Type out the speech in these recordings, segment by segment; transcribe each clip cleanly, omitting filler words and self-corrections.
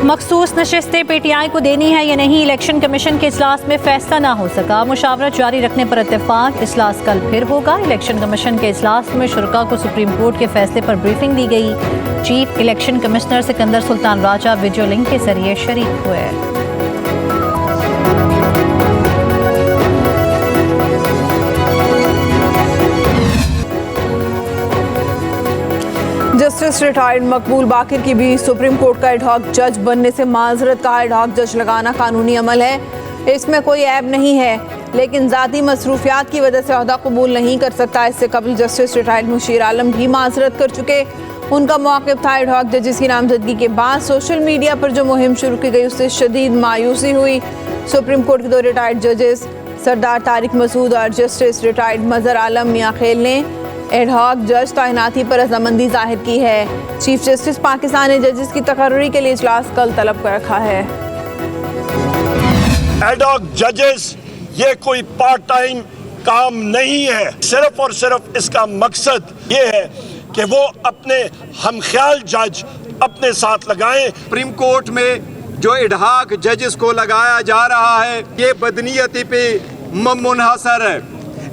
मखसूस नशिस्तें PTI को देनी है या नहीं, इलेक्शन कमीशन के इजलास में फैसला ना हो सका। मुशावरत जारी रखने पर इत्तेफाक, इजलास कल फिर होगा। इलेक्शन कमीशन के इजलास में शुरका को सुप्रीम कोर्ट के फैसले पर ब्रीफिंग दी गई। Chief election commissioner Sikandar Sultan Raja video link के जरिए शरीक हुए। जस्टिस रिटायर्ड मकबूल बाकिर की भी सुप्रीम कोर्ट का एडहॉक जज बनने से माजरत। कहा, एडहॉक जज लगाना कानूनी अमल है, इसमें कोई ऐब नहीं है, लेकिन ज़ाती मसरूफियात की वजह से ओहदा कबूल नहीं कर सकता। इससे कबल जस्टिस रिटायर्ड मुशीर आलम भी माजरत कर चुके। उनका मौक़िफ़ था, एडहॉक जजेस की नामजदगी के बाद सोशल मीडिया पर जो मुहिम शुरू की गई उससे शदीद मायूसी हुई। सुप्रीम कोर्ट के दो रिटायर्ड जजेस सरदार तारिक मसूद और जस्टिस रिटायर्ड मज़हर आलम मियां खेल ने एडहॉक जज तैनाती पर रजामंदी जाहिर की है। चीफ जस्टिस पाकिस्तान ने जजेस की तकर्री के लिए इजलास कल तलब कर रखा है। एडहॉक जजेस ये कोई पार्ट टाइम काम नहीं है, सिर्फ और सिर्फ इसका मकसद ये है कि वो अपने हमख्याल जज अपने साथ लगाएं। सुप्रीम कोर्ट में जो एडहॉक जजेस को लगाया जा रहा है ये बदनीयती पे मुनहसर है।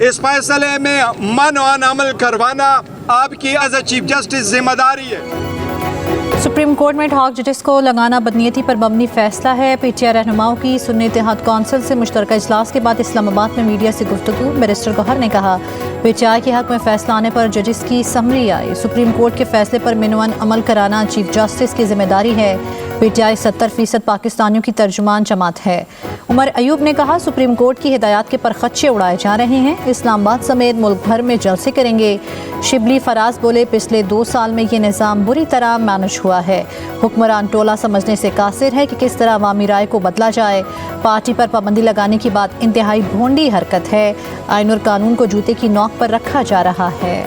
इस फैसले में मन अमल करवाना आपकी एज ए चीफ जस्टिस जिम्मेदारी है। सुप्रीम कोर्ट में एडहॉक जजेस को लगाना बदनीयती पर मबनी फैसला है। PTI रहनुमाओं की सुन्नी इत्तेहाद कौंसिल से मुश्तरका इजलास के बाद इस्लामाबाद में मीडिया से गुफ्तगू। बैरिस्टर गौहर ने कहा, PTI के हक में फैसला आने पर जजेस की समरी आई। सुप्रीम कोर्ट के फैसले पर मिनवन अमल कराना चीफ जस्टिस की जिम्मेदारी है। PTI 70% पाकिस्तानियों की तर्जुमान जमात है। उमर अयूब ने कहा, सुप्रीम कोर्ट की हिदायत के परखच्चे उड़ाए जा रहे हैं। इस्लामाबाद समेत मुल्क भर में जलसे करेंगे। शिबली फराज बोले, पिछले 2 साल में ये निज़ाम बुरी तरह मैनेज हुआ है। हुक्मरान टोला समझने से कासिर है कि किस तरह अवामी राय को बदला जाए। पार्टी पर पाबंदी लगाने की बात इंतहाई भोंडी हरकत है। आईन और कानून को जूते की नोक पर रखा जा रहा है।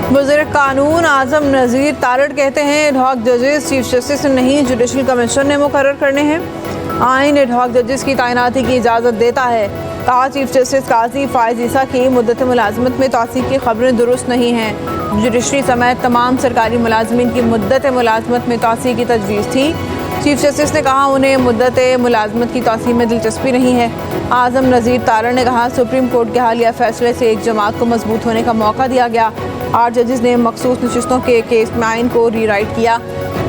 वज़ीर कानून आज़म नज़ीर तारड़ कहते हैं, एडहॉक जजेस चीफ जस्टिस नहीं जुडिशल कमीशन ने मुकर्रर करने हैं। आइन एडहॉक जजेस की तैनाती की इजाज़त देता है। कहा, चीफ जस्टिस काजी फायज़ ईसा की मुद्दत मुलाजमत में तौसीक़ की खबरें दुरुस्त नहीं हैं। जुडिशरी समेत तमाम सरकारी मुलाजमीन की मुद्दत मुलाजमत में तौसीक़ की तजवीज़ थी। चीफ जस्टिस ने कहा, उन्हें मुद्दत मुलाजमत की तौसीक़ में दिलचस्पी नहीं है। आज़म नज़ीर तारड़ ने कहा, सुप्रीम कोर्ट के हालिया फैसले से एक जमात को मजबूत होने का मौका दिया गया। 8 जजेस ने मखसूस नशिस्तों के केस में आइन को रीराइट किया।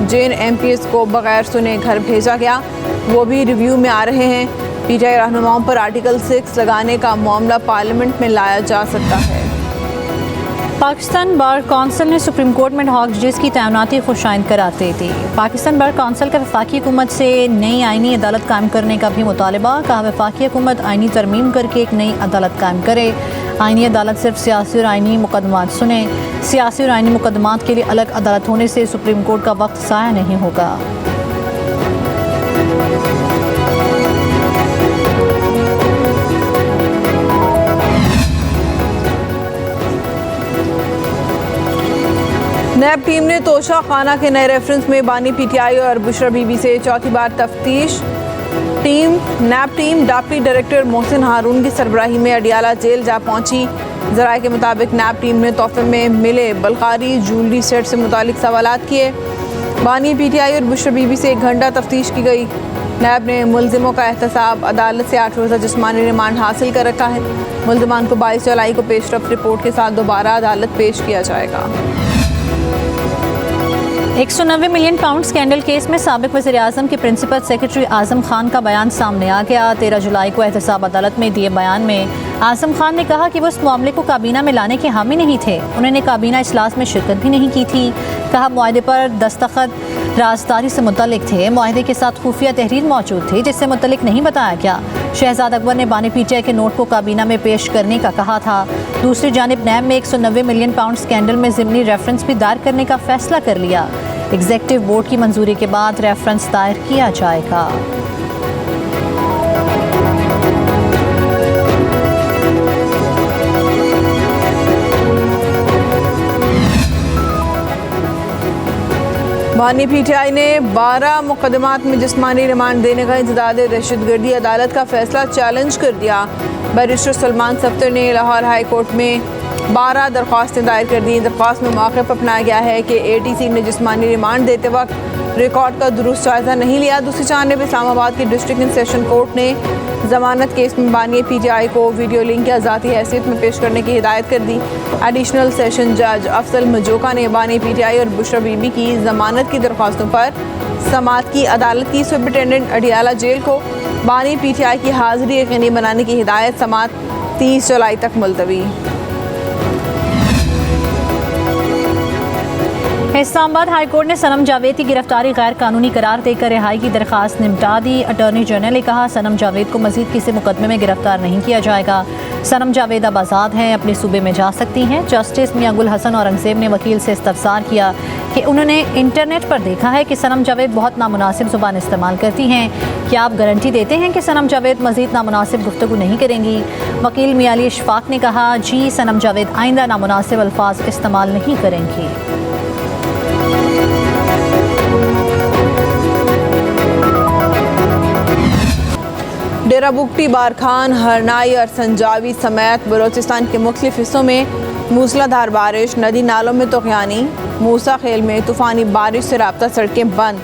जिन MPs को बगैर सुने घर भेजा गया वो भी रिव्यू में आ रहे हैं। PTI रहनुमाओं पर आर्टिकल 6 लगाने का मामला पार्लियामेंट में लाया जा सकता है। पाकिस्तान बार कौंसिल ने सुप्रीम कोर्ट में एडहॉक जजेस की तैनाती खुशाइन कराते दी। पाकिस्तान बार कौंसिल का वफाकी हुकूमत से नई आइनी अदालत कायम करने का भी मुतालबा। कहा, वफाकी हुकूमत आइनी तरमीम करके एक नई अदालत कायम करे। आइनी अदालत सिर्फ सियासी और आइनी मुकदमात सुने। सियासी और आइनी मुकदमात के लिए अलग अदालत होने से सुप्रीम कोर्ट का वक्त ज़ाया नहीं होगा। नैब टीम ने तोशा खाना के नए रेफरेंस में बानी PTI और बुशरा बीबी से चौथी बार तफ्तीश। नैब टीम डाप्टी डायरेक्टर मोहसिन हारून की सरबराही में अडियाला जेल जा पहुंची। ज़राए के मुताबिक नैब टीम ने तोहफे में मिले बलकारी ज्वेलरी सेट से मुतालिक सवालात किए। बानी PTI और बुशरा बीबी से 1 घंटा तफ्तीश की गई। नैब ने मुलजिमों का एहतसाब अदालत से 8 रोज़ा जिस्मानी रिमांड हासिल कर रखा है। मुलजिमान को 22 जुलाई को पेशरफ रिपोर्ट के साथ दोबारा अदालत पेश किया जाएगा। 190 मिलियन पाउंड स्कैंडल केस में साबिक वज़ीर आज़म के प्रिंसिपल सेक्रेटरी आज़म खान का बयान सामने आ गया। 13 जुलाई को एहतसाब अदालत में दिए बयान में आज़म खान ने कहा कि वो उस मामले को काबीना में लाने के हामी नहीं थे। उन्होंने काबीना इजलास में शिरकत भी नहीं की थी। कहा, मुआहदे पर दस्तखत राजदारी से मुतल्लिक थे। मुआहदे के साथ खुफिया तहरीर मौजूद थी जिससे मुतल्लिक नहीं बताया गया। शहजाद अकबर ने बानी PTI के नोट को काबीना में पेश करने का कहा था। दूसरी जानिब नैब में 190 मिलियन पाउंड स्कैंडल में ज़िमनी रेफरेंस भी दायर करने का फैसला कर लिया। एग्जीक्यूटिव बोर्ड की मंजूरी के बाद रेफरेंस दायर किया जाएगा। बानी PTI ने 12 मुकदमात में जिस्मानी रिमांड देने का इंसदाद दहशतगर्दी अदालत का फैसला चैलेंज कर दिया। बैरिस्टर सलमान सफ्तर ने लाहौर हाई कोर्ट में 12 दरख्वास्तें दायर कर दी। दरख्वास्त में मौक़िफ़ अपनाया गया है कि ATC ने जिस्मानी रिमांड देते वक्त रिकॉर्ड का दुरुस्त जायज़ा नहीं लिया। दूसरी जानिब इस्लामाबाद की डिस्ट्रिक्ट एंड सेशन कोर्ट ने ज़मानत केस में बानी PTI को वीडियो लिंक या ज़ाती हैसियत में पेश करने की हिदायत कर दी। एडिशनल सेशन जज अफजल मजोका ने बानी PTI और बुशरा बीबी की ज़मानत की दरख्वास्तों पर समाअत की। अदालत की सुपरिटेंडेंट अडियाला जेल को बानी PTI की हाज़िरी यकीनी बनाने की हिदायत। समाअत 30 जुलाई तक मुलतवी। इस्लामाबाद हाई कोर्ट ने सनम जावेद की गिरफ्तारी गैर कानूनी करार देकर रिहाई की दरख्वास्त निपटा दी। अटॉर्नी जनरल ने कहा सनम जावेद को मजीद किसी मुकदमे में गिरफ्तार नहीं किया जाएगा। सनम जावेद अब आज़ाद हैं, अपने सूबे में जा सकती हैं। जस्टिस मियां गुल हसन औरंगज़ेब ने वकील से इस्तफसार किया कि उन्होंने इंटरनेट पर देखा है कि सनम जावेद बहुत नामुनासिब ज़ुबान इस्तेमाल करती हैं। क्या आप गारंटी देते हैं कि सनम जावेद मजीद नामुनासिब गुफ्तगू नहीं करेंगी? वकील मियां अली इशफाक ने कहा जी सनम जावेद आइंदा नामुनासिब अल्फाज इस्तेमाल नहीं करेंगी। डेरा बुगटी, बारखान, हरनाई और संजावी समेत बलोचिस्तान के मुख्तलिफ हिस्सों में मूसलाधार बारिश। नदी नालों में तुग़यानी। मूसा खेल में तूफ़ानी बारिश से राब्ता सड़कें बंद।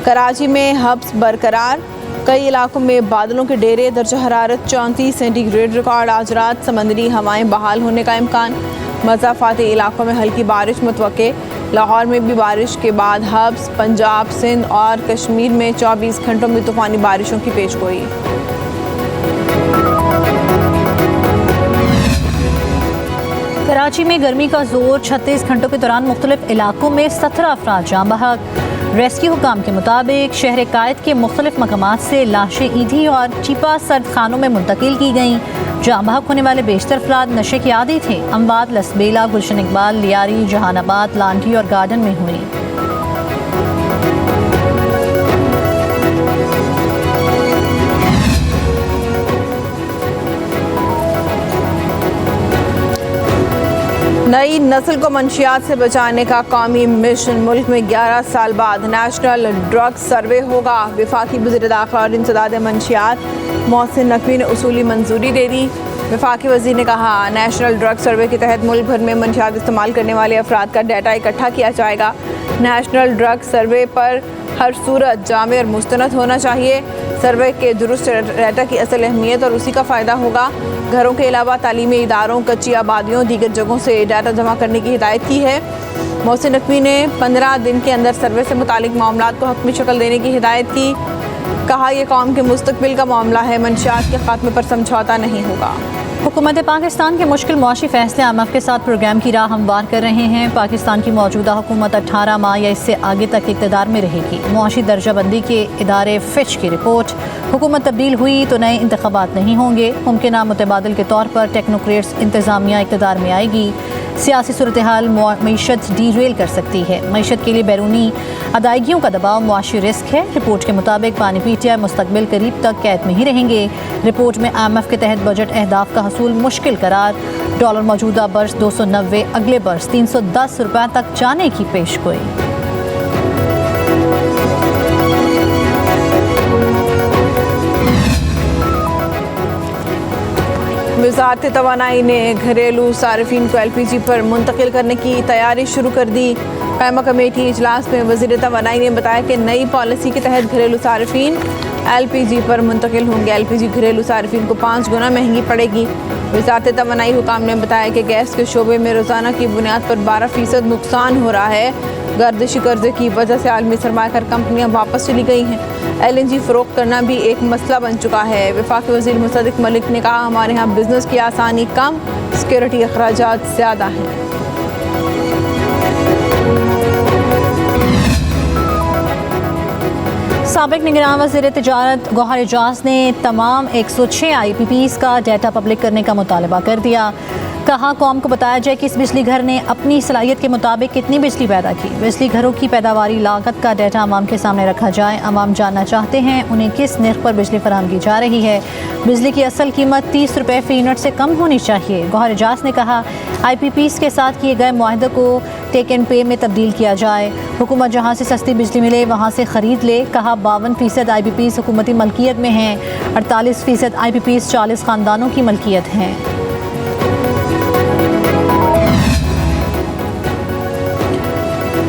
कराची में हब्स बरकरार। कई इलाकों में बादलों के डेरे। दर्जा हरारत 34 सेंटीग्रेड रिकॉर्ड। आज रात समंदरी हवाएं बहाल होने का इम्कान। मज़ाफ़ाती इलाकों में हल्की बारिश मुतवक्के। लाहौर में भी बारिश के बाद हब्स, पंजाब, सिंध और कश्मीर में 24 घंटों में तूफ़ानी बारिशों की पेशगोई। कराची में गर्मी का जोर। 36 घंटों के दौरान मुख्तलिफ इलाकों में 17 अफराद जाँ बहक। रेस्क्यू हुकाम के मुताबिक शहर कायद के मुख्तलिफ मकामात से लाशें ईंधी और चिपा सर्द खानों में मुंतकिल की गईं। जाँ बहक होने वाले बेशतर अफराद नशे के आदी थे। अम्बाद, लसबेला, गुलशन इकबाल, लियारी, जहानाबाद, लांठी और गार्डन में हुई। नई नस्ल को मंशियात से बचाने का कौमी मिशन। मुल्क में 11 साल बाद नेशनल ड्रग सर्वे होगा। वफाकी वज़ीर दाखिला और इंसदाद मंशियात मोहसिन नकवी ने उसूली मंजूरी दे दी। वफाकी वज़ीर ने कहा नेशनल ड्रग सर्वे के तहत मुल्क भर में मंशियात इस्तेमाल करने वाले अफराद का डाटा इकट्ठा किया जाएगा। नेशनल ड्रग सर्वे पर हर सूरत जामे और मुस्तनद होना चाहिए। सर्वे के दुरुस्त डाटा की असल अहमियत और उसी का फ़ायदा होगा। घरों के अलावा तालीमी इदारों, कच्ची आबादियों, दीगर जगहों से डाटा जमा करने की हिदायत की है। मोहसिन नकवी ने 15 दिन के अंदर सर्वे से मुतालिक मामलात को हक़मी शक्ल देने की हिदायत की। कहा यह कौम के मुस्तकबिल का मामला है, मंशियात के खात्मे पर समझौता नहीं होगा। हुकूमत पाकिस्तान के मुश्किल मुआशी फैसले IMF के साथ प्रोग्राम की राह हमवार कर रहे हैं। पाकिस्तान की मौजूदा हुकूमत 18 माह या इससे आगे तक इक़्तिदार में रहेगी। मुआशी दर्जाबंदी के इदारे फिच की रिपोर्ट, हुकूमत तब्दील हुई तो नए इंतखाबात नहीं होंगे। मुमकिन मुतबादल के तौर पर टेक्नोक्रेट्स इंतज़ामिया इक़्तिदार में आएगी। सियासी सूरत हाल मईशत डीरेल कर सकती है। मईशत के लिए बैरूनी अदायगियों का दबाव मुआशी रिस्क है। रिपोर्ट के मुताबिक बानी PTI मुस्तकबिल करीब तक कैद में ही रहेंगे। रिपोर्ट में IMF के तहत बजट अहदाफ का हसूल मुश्किल करार। डॉलर मौजूदा बर्स 290, अगले बर्स 310 रुपये तक जाने की पेशगोई। वज़ारत तवानाई ने घरेलू सार्फिन को LPG पर मुंतकिल करने की तैयारी शुरू कर दी। कायमा कमेटी इजलास में वज़ीर तवानाई ने बताया कि नई पॉलिसी के तहत घरेलू सार्फिन LPG पर मुंतकिल होंगे। LPG घरेलू सार्फिन को 5 गुना महंगी पड़ेगी। वज़ारत तवानाई हुकाम ने बताया कि गैस के शोबे में रोज़ाना की बुनियाद पर 12% नुकसान हो रहा है। गर्दिशी कर्जे की वजह से आलमी सरमायाकार कंपनियां वापस चली गई हैं। LNG फ़रोख्त करना भी एक मसला बन चुका है। वफाकी वज़ीर मुसद्दिक़ मलिक ने कहा हमारे यहाँ बिजनेस की आसानी कम, सिक्योरिटी अखराजात ज़्यादा हैं। साबिक़ निगरान वज़ीर तिजारत गौहर एजाज ने तमाम 106 IPPs का डाटा पब्लिक करने का मुतालबा कर दिया। कहा कौम को बताया जाए कि इस बिजली घर ने अपनी सलाहियत के मुताबिक कितनी बिजली पैदा की। बिजली घरों की पैदावारी लागत का डाटा अवाम के सामने रखा जाए। अवाम जानना चाहते हैं उन्हें किस नर्ख पर बिजली फराहम की जा रही है। बिजली की असल कीमत 30 रुपये फी यूनिट से कम होनी चाहिए। गौहर एजाज ने कहा IPPs के साथ किए गए मुआहदे को टेक एंड पे में तब्दील किया जाए। हुकूमत जहाँ से सस्ती बिजली मिले वहाँ से ख़रीद ले। कहा 52% IPPs हुकूमती मलकियत में हैं, 48% IPPs 40 ख़ानदानों की मलकियत हैं।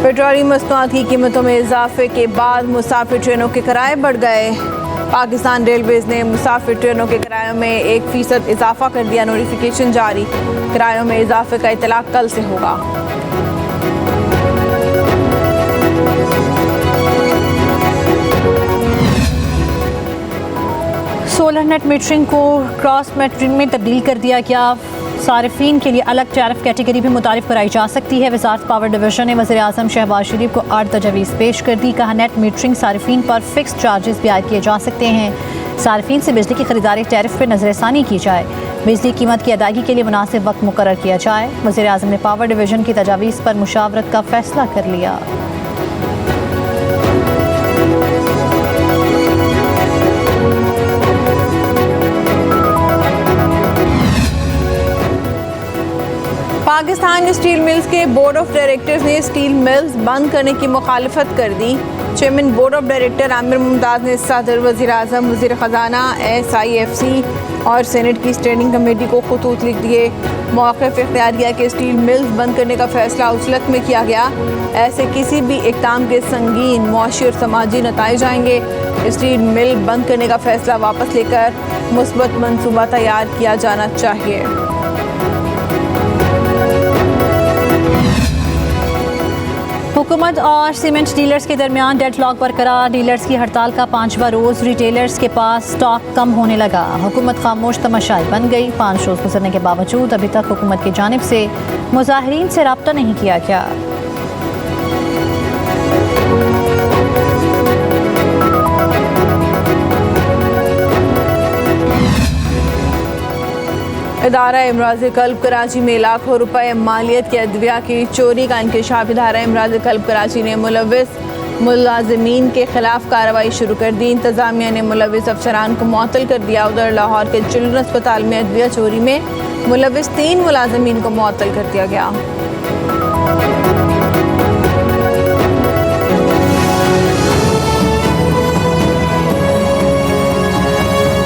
पेट्रोलियम मसनूआत की कीमतों में इजाफे के बाद मुसाफिर ट्रेनों के किराए बढ़ गए। पाकिस्तान रेलवेज़ ने मुसाफिर ट्रेनों के किरायों में 1% इजाफा कर दिया। नोटिफिकेशन जारी। किरायों में इजाफे का इतलाक कल से होगा। सोलर नेट मीटरिंग को क्रॉस मीटरिंग में तब्दील कर दिया गया। सारिफीन के लिए अलग टैरिफ कैटेगरी भी मुतारिफ कराई जा सकती है। वज़ारत पावर डिवीज़न ने वज़ीर आज़म शहबाज शरीफ को 8 तजवीज़ पेश कर दी। कहा नेट मीटरिंग सारिफीन पर फिक्स चार्जेस भी आयद किए जा सकते हैं। सारिफीन से बिजली की खरीदारी टैरिफ पर नज़रसानी की जाए। बिजली कीमत की अदायगी के लिए मुनासिब वक्त मुकर्रर किया जाए। वज़ीर आज़म ने पावर डिवीज़न की तजावीज़ पर मुशावरत का फैसला कर लिया। पाकिस्तान स्टील मिल्स के बोर्ड ऑफ डायरेक्टर्स ने स्टील मिल्स बंद करने की मुखालफत कर दी। Chairman board of director Aamir Mumtaz ने सदर, वज़ीर आज़म, वज़ीर ख़जाना, SIFC और सेनेट की स्टैंडिंग कमेटी को खतूत लिख दिए। मौक़िफ़ इख्तियार किया कि स्टील मिल्स बंद करने का फ़ैसला उछलत में किया गया। ऐसे किसी भी इक़दाम के संगीन मुआशी और समाजी नताइज आएंगे। स्टील मिल बंद करने का फ़ैसला वापस लेकर मुस्बत मनसूबा तैयार किया जाना चाहिए। हुकूमत और सीमेंट डीलर्स के दरमियान डेडलॉक बरकरार। डीलर्स की हड़ताल का 5वां रोज़। रिटेलर्स के पास स्टॉक कम होने लगा। हुकूमत खामोश तमाशाई बन गई। 5 रोज़ गुजरने के बावजूद अभी तक हुकूमत की जानिब से मुजाहिरीन से रब्ता नहीं किया गया। इदारा इमराज़ कल्ब कराची में लाखों रुपए मालियत के अद्विया की चोरी का इंकशाफ। इदारा इमराज़ कल्ब कराची ने मुलव्विस मुलाज़िमीन के खिलाफ कार्रवाई शुरू कर दी। इंतज़ामिया ने मुलव्विस अफसरान को मुअत्तल कर दिया। उधर लाहौर के चिल्ड्रन अस्पताल में अद्विया चोरी में मुलव्विस 3 मुलाज़िमीन को मुअत्तल कर दिया गया।